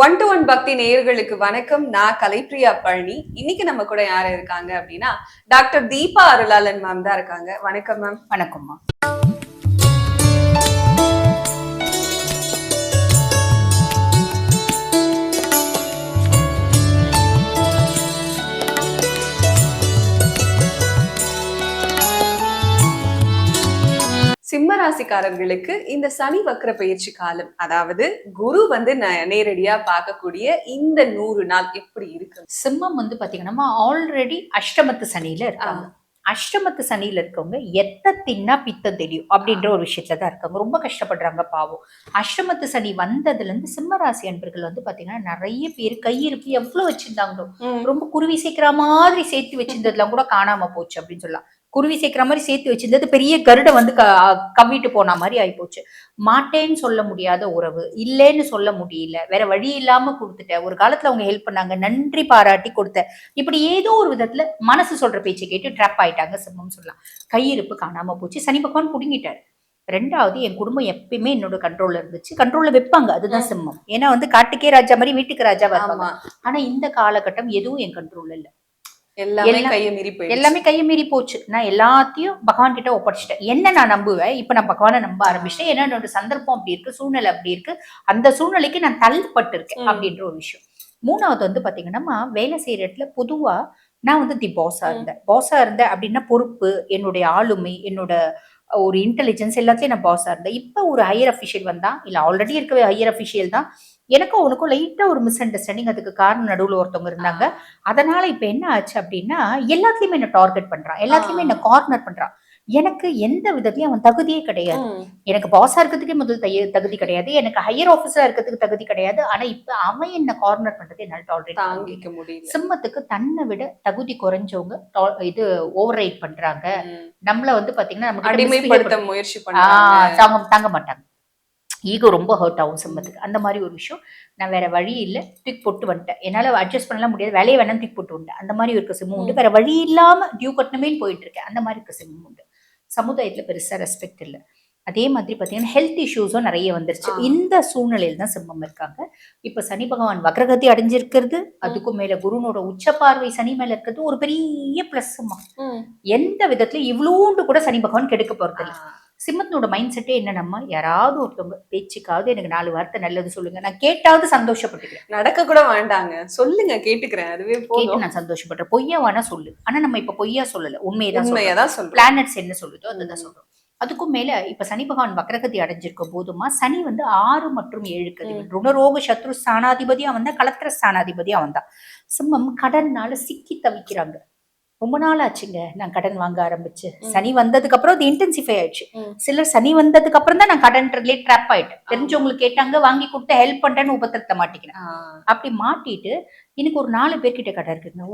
One to one பக்தி நேயர்களுக்கு வணக்கம். நான் கலைப்பிரியா பழனி. இன்னைக்கு நம்ம கூட யார் இருக்காங்க அப்படின்னா டாக்டர் தீபா அருளாளன் மேம் தான் இருக்காங்க. வணக்கம் மேம். வணக்கம்மா. சிம்ம ராசிக்காரர்களுக்கு இந்த சனி வக்ர பயிற்சி காலம், அதாவது குரு வந்து நேரடியா பார்க்கக்கூடிய இந்த 100 நாள் எப்படி இருக்கு? சிம்மம் வந்து பாத்தீங்கன்னா ஆல்ரெடி அஷ்டமத்து சனியில இருக்காங்க. அஷ்டமத்து சனியில இருக்கவங்க எத்த தின்னா பித்தம் தெரியும் அப்படின்ற ஒரு விஷயத்துலதான் இருக்காங்க. ரொம்ப கஷ்டப்படுறாங்க பாவம். அஷ்டமத்து சனி வந்ததுல இருந்து சிம்ம ராசி அன்பர்கள் வந்து பாத்தீங்கன்னா நிறைய பேர் கையிருப்பு எவ்வளவு வச்சிருந்தாங்களோ ரொம்ப குருவி சேர்க்கிற மாதிரி சேர்த்து வச்சிருந்ததுலாம் கூட காணாம போச்சு அப்படின்னு சொல்லலாம். குருவி சேர்க்கிற மாதிரி சேர்த்து வச்சிருந்தது பெரிய கருடை வந்து கவ்விட்டு போன மாதிரி ஆயிப்போச்சு. மாட்டேன்னு சொல்ல முடியாத உறவு, இல்லைன்னு சொல்ல முடியல, வேற வழி இல்லாம கொடுத்துட்ட, ஒரு காலத்துல அவங்க ஹெல்ப் பண்ணாங்க, நன்றி பாராட்டி கொடுத்த, இப்படி ஏதோ ஒரு விதத்துல மனசு சொல்ற பேச்சை கேட்டு ட்ராப் ஆயிட்டாங்க சிம்மம் சொல்லலாம். கையிருப்பு காணாம போச்சு, சனி பகவான் புடுங்கிட்டாரு. ரெண்டாவது, என் குடும்பம் எப்பயுமே என்னோட கண்ட்ரோல்ல இருந்துச்சு, கண்ட்ரோல்ல வைப்பாங்க, அதுதான் சிம்மம். ஏன்னா வந்து காட்டுக்கே ராஜா மாதிரி வீட்டுக்கு ராஜா வருவாங்க. ஆனா இந்த காலகட்டம் எதுவும் என் கண்ட்ரோல்ல இல்ல. எல்லாமே கையை மீறி போச்சு. நான் எல்லாத்தையும் பகவான் கிட்ட ஒப்படைச்சிட்டேன். என்ன நான் நம்புவேன், இப்ப நான் பகவானை நம்ப ஆரம்பிச்சிட்டேன். ஏன்னா என்னோட சந்தர்ப்பம் அப்படி இருக்கு, சூழ்நிலை அப்படி இருக்கு, அந்த சூழ்நிலைக்கு நான் தள்ளப்பட்டு இருக்கேன் அப்படின்ற ஒரு விஷயம். மூணாவது வந்து பாத்தீங்கன்னா, வேலை செய்யற இடத்துல பொதுவா நான் வந்து பாஸா இருந்தேன் அப்படின்னா பொறுப்பு, என்னுடைய ஆளுமை, என்னோட ஒரு இன்டெலிஜென்ஸ் எல்லாத்தையும் நான் பாஸா இருந்தேன். இப்ப ஒரு ஹையர் அபிஷியல் வந்தா, இல்ல ஆல்ரெடி இருக்க ஹையர் அபிஷியல் தான், எனக்கும் உனக்கும் லைட்டா ஒரு மிஸ் அண்டர்ஸ்டாண்டிங், அதுக்கு காரணம் நடுவுல ஒருத்தவங்க இருந்தாங்க. அதனால இப்ப என்ன ஆச்சு அப்படின்னா, எல்லாத்துலயுமே என்ன டார்கெட் பண்றான், எல்லாத்துலயுமே என்ன கார்னர் பண்றான். எனக்கு எந்த விதத்துலயும் அவன் தகுதியே கிடையாது. எனக்கு பாஸா இருக்கிறதுக்கே முதல் தகுதி கிடையாது, எனக்கு ஹையர் ஆபீஸரா இருக்கிறதுக்கு தகுதி கிடையாது. ஆனா இப்ப அவன் என்ன கார்னர் பண்றது என்னால டாலரேட் தாங்கிக்க முடியல. சிம்மத்துக்கு தன்னை விட தகுதி குறைஞ்சவங்க இது ஓவர் ரைட் பண்றாங்க. நம்மள வந்து பாத்தீங்கன்னா நமக்கு அடிமைப்படுத்த முயற்சி தாங்க மாட்டாங்க. ஈகோ ரொம்ப ஹர்ட் ஆகும் சிம்மத்துக்கு. அந்த மாதிரி ஒரு விஷயம். நான் வேற வழி இல்லை, தூக்கி போட்டு வந்துட்டேன். என்னால அட்ஜஸ்ட் பண்ணலாம் முடியாது, வேலையை வேணாம் தூக்கி போட்டு வந்துட்டேன். அந்த மாதிரி இருக்க சிம்மம் உண்டு. வேற வழி இல்லாம டியூ கட்டணுமே போயிட்டு இருக்கேன். அந்த மாதிரி இருக்க சிம்மம் உண்டு. சமுதாயத்துல பெருசா ரெஸ்பெக்ட் இல்லை. அதே மாதிரி பாத்தீங்கன்னா ஹெல்த் இஷ்யூஸும் நிறைய வந்துருச்சு. இந்த சூழ்நிலையில தான் சிம்மம் இருக்காங்க. இப்ப சனி பகவான் வக்ரகதி அடைஞ்சிருக்கிறது, அதுக்கும் மேல குருனோட உச்ச பார்வை சனி மேல இருக்கிறது ஒரு பெரிய பிளஸ்மா. எந்த விதத்துல இவ்வளோண்டு கூட சனி பகவான் கெடுக்க போறது இல்லை. சிம்மத்தினோட மைண்ட் செட்டே என்னன்னா, யாராவது ஒருத்தவங்க பேச்சுக்காவது எனக்கு 4 வார்த்தை நல்லது சொல்லுங்க, நான் கேட்டாவது சந்தோஷப்பட்டுக்கிறேன். நடக்க கூட வேண்டாங்க, சொல்லுங்க கேட்டுக்கிறேன், அதுவே கேட்டு நான் சந்தோஷப்படுறேன். பொய்யா வேணா சொல்லு, ஆனா நம்ம இப்ப பொய்யா சொல்லல, உண்மையதான் சொல்றோம். பிளானட்ஸ் என்ன சொல்லுதோ அதுதான் சொல்றோம். அதுக்கும் மேல இப்ப சனி பகவான் வக்ரகதி அடைஞ்சிருக்கும் போதுமா, சனி வந்து 6 மற்றும் 7 கதிவன், ருணரோக சத்ரு ஸ்தானாதிபதியா வந்தா, கலத்திர ஸ்தானாதிபதியா வந்தா. சிம்மம் கடன்னால சிக்கி தவிக்கிறாங்க. ரொம்ப நாள் ஆச்சுங்க நான் கடன் வாங்க ஆரம்பிச்சு. சனி வந்ததுக்கு அப்புறம் அது இன்டென்சிஃபை ஆயிடுச்சு. சிலர் சனி வந்ததுக்கு அப்புறம் தான் நான் கடன்றதுலேயே ட்ராப் ஆயிட்டேன். தெரிஞ்சவங்களுக்கு கேட்டாங்க, வாங்கி கொடுத்து ஹெல்ப் பண்றேன்னு உபத்திரத்தை மாட்டிக்கிறேன். அப்படி மாட்டிட்டு எனக்கு ஒரு 4 பேர்கிட்ட கடன் இருக்குங்க.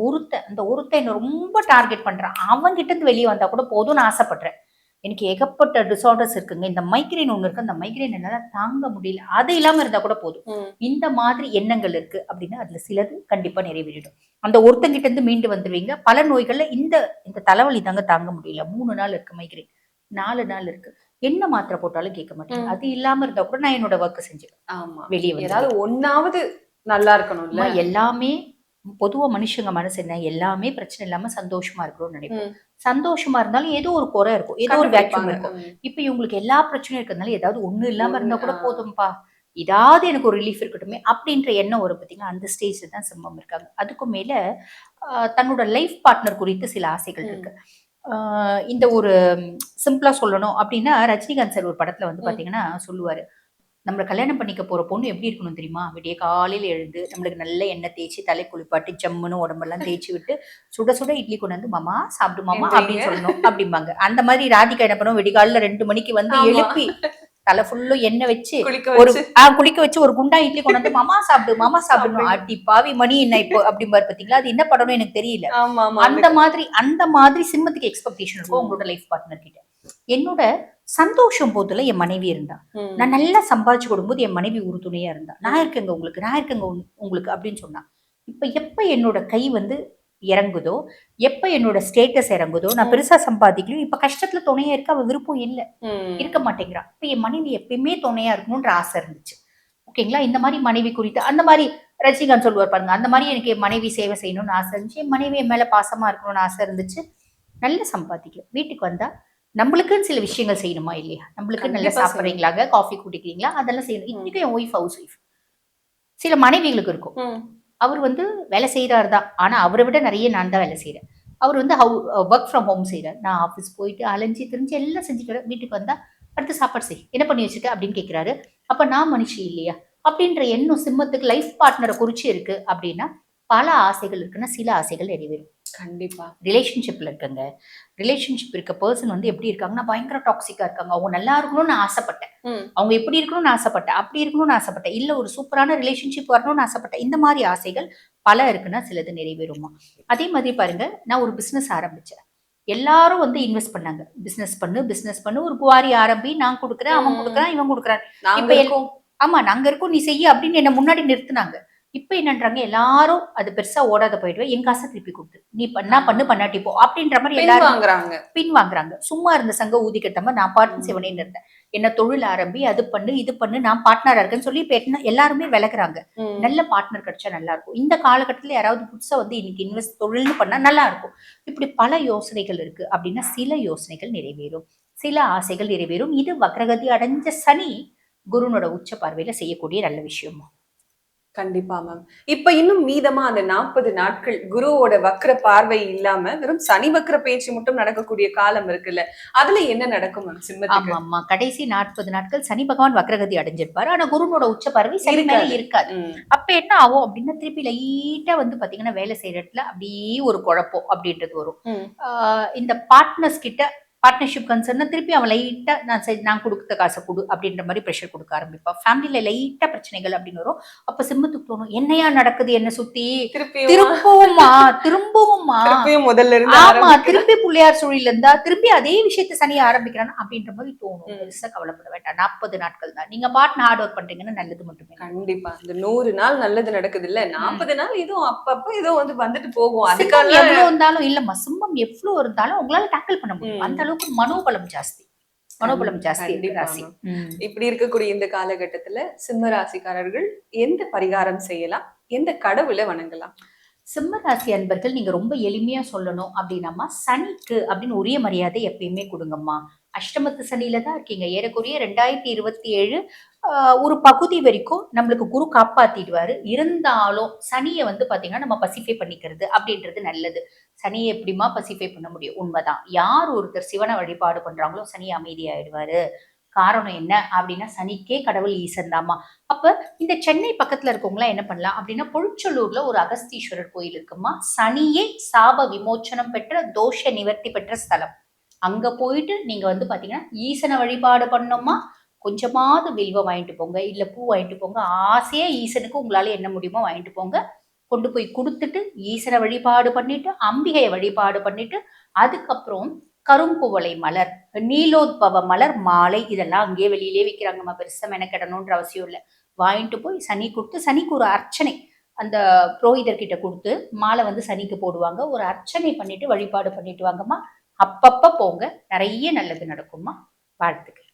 அந்த ஒருத்தன் என்ன ரொம்ப டார்கெட் பண்றான். அவங்க கிட்ட இருந்து வெளியே வந்தா கூட போதும்னு ஆசைப்படுறேன். எனக்கு ஏகப்பட்ட டிசார்டர்ஸ் இருக்குங்க. இந்த மைக்ரைன் ஒண்ணு இருக்கு, அந்த மைக்ரைன் என்னால தாங்க முடியல, அது இல்லாம இருந்தா கூட போதும். இந்த மாதிரி எண்ணங்கள் இருக்கு அப்படின்னா அதுல சிலது கண்டிப்பா நிறைவேறிடும். அந்த ஒருத்தங்கிட்ட இருந்து மீண்டு வந்துருவீங்க. பல நோய்கள்ல இந்த இந்த தலைவலி தாங்க முடியல, 3 நாள் இருக்கு மைக்ரைன், 4 நாள் இருக்கு, என்ன மாத்திரை போட்டாலும் கேட்க மாட்டேன். அது இல்லாம இருந்தா கூட நான் என்னோட ஒர்க் செஞ்சுருவேன். வெளியே ஏதாவது ஒன்னாவது நல்லா இருக்கணும்ல. எல்லாமே பொதுவா மனுஷங்க மனசு என்ன, எல்லாமே பிரச்சனை இல்லாம சந்தோஷமா இருக்கணும்னு நினைப்போம். சந்தோஷமா இருந்தாலும் ஏதோ ஒரு குறை இருக்கும், ஏதோ ஒரு வேக்யூம் இருக்கும். இப்ப இவங்களுக்கு எல்லா பிரச்சனையும் இருக்கிறதுனால ஏதாவது ஒண்ணு இல்லாம இருந்தா கூட போதும்பா, இதாவது எனக்கு ஒரு ரிலீஃப் இருக்கட்டுமே அப்படின்ற எண்ணம் ஒரு பார்த்தீங்கன்னா அந்த ஸ்டேஜ்ல தான் சிம்மம் இருக்காங்க. அதுக்கும் மேல தன்னோட லைஃப் பார்ட்னர் குறித்து சில ஆசைகள் இருக்கு. இந்த ஒரு சிம்பிளா சொல்லணும் அப்படின்னா, ரஜினிகாந்த் சார் ஒரு படத்துல வந்து பாத்தீங்கன்னா சொல்லுவாரு, நம்மளை கல்யாணம் பண்ணிக்க போற பொண்ணு எப்படி இருக்கணும் தெரியுமா, விடிய காலையில எழுந்து நம்மளுக்கு நல்ல எண்ணெய் தேய்ச்சி தலை குளிப்பாட்டி ஜம்முன்னு உடம்பெல்லாம் தேய்ச்சி விட்டு சுட சுட இட்லி கொண்டு வந்து மாமா சாப்பிடு மாமா அப்படின்னு சொல்லணும் அப்படிம்பாங்க. அந்த மாதிரி ராதிகா என்ன பண்ணுவோம், விடிகாலில் 2 மணிக்கு வந்து எழுப்பி தலை ஃபுல்லும் எண்ணெய் வச்சு குளிக்க வச்சு ஒரு குண்டா இட்லி கொண்டு வந்து மாமா சாப்பிடணும். அடி பாவி மணி என்ன இப்போ அப்படிம்பாரு. பாத்தீங்களா, அது என்ன படம்னு எனக்கு தெரியல. அந்த மாதிரி சிம்மத்துக்கு எக்ஸ்பெக்டேஷன் இருக்கும் உங்களோட லைஃப் பார்ட்னர் கிட்ட. என்னோட சந்தோஷம் போதுல என் மனைவி இருந்தா, நான் நல்லா சம்பாதிச்சு கொடுக்கும்போது என் மனைவி உறுதுணையா இருந்தா, நான் இருக்கேங்க உங்களுக்கு அப்படின்னு சொன்னா. இப்ப எப்ப என்னோட கை வந்து இறங்குதோ, எப்ப என்னோட ஸ்டேட்டஸ் இறங்குதோ, நான் பெருசா சம்பாதிக்கலையும், இப்ப கஷ்டத்துல துணையா இருக்க அவ விருப்பம் இல்ல, இருக்க மாட்டேங்கிறா. இப்ப என் மனைவி எப்பயுமே துணையா இருக்கணும்ன்ற ஆசை இருந்துச்சு. ஓகேங்களா? இந்த மாதிரி மனைவி குறித்து அந்த மாதிரி ரஜினிகாந்த் சொல்லுவார் பாருங்க, அந்த மாதிரி எனக்கு என் மனைவி சேவை செய்யணும்னு ஆசை இருந்துச்சு, என் மனைவி என் மேல பாசமா இருக்கணும்னு ஆசை இருந்துச்சு. நல்லா சம்பாதிக்கும். வீட்டுக்கு வந்தா நம்மளுக்குன்னு சில விஷயங்கள் செய்யணுமா இல்லையா? நம்மளுக்கு நல்லா கண்டிப்பா செய்யணும். சாப்பிடுறீங்களாங்க, காஃபி குடிக்கிறீங்களா, அதெல்லாம் செய்யணும். இன்னைக்கும் என் ஒய்ஃப் ஹவுஸ் ஒய்ஃப். சில மனைவிகளுக்கு இருக்கும். ம். அவர் வந்து வேலை செய்யறாரு தான். ஆனா அவரை விட நிறைய நான் தான் வேலை செய்யறேன். அவர் வந்து ஒர்க் ஃப்ரம் ஹோம் செய்யறாரு. நான் ஆஃபீஸ் போயிட்டு அலைஞ்சு திரிஞ்சு எல்லாம் செஞ்சுட்டு வரேன். வீட்டுக்கு வந்தா அடுத்து சாப்பாடு செய், என்ன பண்ணி வச்சிருக்க அப்படின்னு கேட்கிறாரு. அப்ப நான் மனுஷி இல்லையா அப்படின்ற எண்ணம் சிம்மத்துக்கு லைஃப் பார்ட்னரை குறிச்சு இருக்கு அப்படின்னா பல ஆசைகள் இருக்குன்னா சில ஆசைகள் நிறைவேறும். கண்டிப்பா. ரிலேஷன்ஷிப்ல இருக்கங்க, ரிலேஷன்ஷிப் இருக்க பர்சன் வந்து எப்படி இருக்காங்கன்னா பயங்கர டாக்ஸிக்கா இருக்காங்க. அவங்க நல்லா இருக்கணும்னு நான் ஆசைப்பட்டேன், ம். அவங்க எப்படி இருக்கணும்னு ஆசைப்பட்டேன், அப்படி இருக்கணும்னு ஆசைப்பட்டேன், இல்ல ஒரு சூப்பரான ரிலேஷன்ஷிப் வரணும்னு ஆசைப்பட்டேன். இந்த மாதிரி ஆசைகள் பல இருக்குன்னா சிலது நிறைவேறுமா. அதே மாதிரி பாருங்க, நான் ஒரு பிசினஸ் ஆரம்பிச்சேன். எல்லாரும் வந்து இன்வெஸ்ட் பண்ணாங்க. பிசினஸ் பண்ணு, பிசினஸ் பண்ணு, ஒரு குவாரி ஆரம்பி, நான் கொடுக்குறேன், அவன் கொடுக்குறான், இவன் கொடுக்குறான். நாங்க இப்ப இருக்கோம். ஆமா நாங்க இருக்கோம், நீ செய்ய அப்படின்னு என்ன முன்னாடி நிறுத்துனாங்க. இப்ப என்னன்றாங்க, எல்லாரும் அது பெருசா ஓடாத போயிடுவேன், என் காசை திருப்பி கொடுத்து நீ பண்ணா பண்ணு, பண்ணாட்டி போ அப்படின்ற மாதிரி பின் எல்லாரும் வாங்குறாங்க. பின் வாங்குறாங்க. சும்மா இருந்த சங்க ஊதி கட்டாம நான் பார்ட்னர் சிவனேன்னு இருந்தேன். என்ன தொழில் ஆரம்பி, அது பண்ணு, இது பண்ணு, நான் பார்ட்னரா இருக்கேன்னு சொல்லி இப்ப என்ன எல்லாருமே விளக்குறாங்க. ம். நல்ல பார்ட்னர் கிடைச்சா நல்லா இருக்கும். இந்த காலகட்டத்துல யாராவது புதுசா வந்து இன்னைக்கு இன்வெஸ்ட் தொழில்னு பண்ணா நல்லா இருக்கும். இப்படி பல யோசனைகள் இருக்கு அப்படின்னா சில யோசனைகள் நிறைவேறும், சில ஆசைகள் நிறைவேறும். இது வக்ரகதி அடைஞ்ச சனி குருனோட உச்ச பார்வையில செய்யக்கூடிய நல்ல விஷயம். கண்டிப்பா மேம். இப்ப இன்னும் மீதமா அந்த 40 நாட்கள் குருவோட வக்ர பார்வை இல்லாம வெறும் சனி வக்ர பேச்சு மட்டும் நடக்கக்கூடிய காலம் இருக்குல்ல, அதுல என்ன நடக்கும் மேம் சிம்மத்துக்கு? ஆமா ஆமா, கடைசி 40 நாட்கள் சனி பகவான் வக்ரகதி அடைஞ்சிருப்பாரு. ஆனா குருனோட உச்ச பார்வை சனி மேல இருக்காது. ம். அப்ப என்ன ஆகும் அப்படின்னா திருப்பி லைட்டா வந்து பாத்தீங்கன்னா வேலை செய்யற இடத்துல அப்படியே ஒரு குழப்பம் அப்படின்றது வரும். ம். இந்த பார்ட்னர்ஸ் கிட்ட பார்ட்னர்ஷிப் கன்சர்ன் திருப்பி அவன் லைட்டா நான் கொடுத்த காசை கொடு அப்படின்ற மாதிரி ப்ரெஷர் கொடுக்க ஆரம்பிப்பான். ஃபேமிலியில லைட்டா பிரச்சனைகள் அப்படின்னு வரும். அப்ப சிம்மத்துக்கு தோணும், என்னையா நடக்குது என்ன சுத்தி, திரும்பவுமா திரும்பவுமா திருப்பியும் முதல்ல இருந்து ஆமா ஆரம்பிக்கணும். திருப்பி புள்ளையார் சூழல இருந்தா திருப்பி அதே விஷயத்த சனியை ஆரம்பிக்கிறான் அப்படின்ற மாதிரி தோணும். பெருசா கவலைப்பட வேண்டாம், 40 நாட்கள் தான். நீங்க பாட்டு ஹார்ட் ஒர்க் பண்றீங்கன்னா நல்லது மட்டுமே. கண்டிப்பா. இந்த 100 நாள் நல்லது நடக்குது இல்ல, 40 நாள் இதுவும் அப்பப்ப ஏதோ வந்து வந்துட்டு போகும். சிம்மம் அதுக்காக எவ்வளவு இருந்தாலும் இல்லம்மா, சிம்மம் எவ்வளவு இருந்தாலும் உங்களால டேக்கிள் பண்ண முடியும். அந்த அளவுக்கு மனோபலம் ஜாஸ்தி, மனோபலம் ஜாஸ்தி இருக்கு கண்டிப்பா ராசி. மேம். இப்படி இருக்கக்கூடிய இந்த காலகட்டத்துல சிம்ம ராசிக்காரர்கள் எந்த பரிகாரம் செய்யலாம், எந்த கடவுளை வணங்கலாம்? சிம்ம ராசி அன்பர்கள் நீங்க ரொம்ப எளிமையா சொல்லணும் அப்படின்னாமா சனிக்கு அப்படின்னு உரிய மரியாதை எப்பயுமே கொடுங்கம்மா. அஷ்டமத்து சனியில தான் இருக்கீங்க. ஏறக்குறைய 2027 ஒரு பகுதி வரைக்கும் நம்மளுக்கு குரு காப்பாத்திடுவாரு. இருந்தாலும் சனியை வந்து பாத்தீங்கன்னா நம்ம பசிஃபை பண்ணிக்கிறது அப்படின்றது நல்லது. சனியை எப்படிமா பசிஃபை பண்ண முடியும்? உண்மைதான். யார் ஒருத்தர் சிவனை வழிபாடு பண்றாங்களோ சனி அமைதியாயிடுவாரு. காரணம் என்ன அப்படின்னா சனிக்கே கடவுள் ஈசன் தாமா. அப்ப இந்த சென்னை பக்கத்துல இருக்கவங்களா என்ன பண்ணலாம் அப்படின்னா பொழுச்சலூர்ல ஒரு அகஸ்தீஸ்வரர் கோயில் இருக்குமா. சனியே சாப விமோச்சனம் பெற்ற தோஷ நிவர்த்தி பெற்ற ஸ்தலம். அங்க போயிட்டு நீங்க வந்து பாத்தீங்கன்னா ஈசனை வழிபாடு பண்ணோமா, கொஞ்சமாவது வில்வம் வாங்கிட்டு போங்க, இல்ல பூ வாங்கிட்டு போங்க. ஆசையா ஈசனுக்கு உங்களால என்ன முடியுமோ வாங்கிட்டு போங்க. கொண்டு போய் கொடுத்துட்டு ஈசனை வழிபாடு பண்ணிட்டு அம்பிகையை வழிபாடு பண்ணிட்டு அதுக்கப்புறம் கரும்புவளை மலர், நீலோத்பவ மலர் மாலை இதெல்லாம் அங்கேயே வெளியிலே விற்கிறாங்கம்மா. பெருசா மெனக்கெடணும்ன்ற அவசியம் இல்லை. வாங்கிட்டு போய் சனி கொடுத்து சனிக்கு ஒரு அர்ச்சனை அந்த புரோகிதர்கிட்ட கொடுத்து மாலை வந்து சனிக்கு போடுவாங்க. ஒரு அர்ச்சனை பண்ணிட்டு வழிபாடு பண்ணிட்டு வாங்கம்மா. அப்பப்ப போங்க, நிறைய நல்லது நடக்கும்மா. வாழ்த்துக்கள்.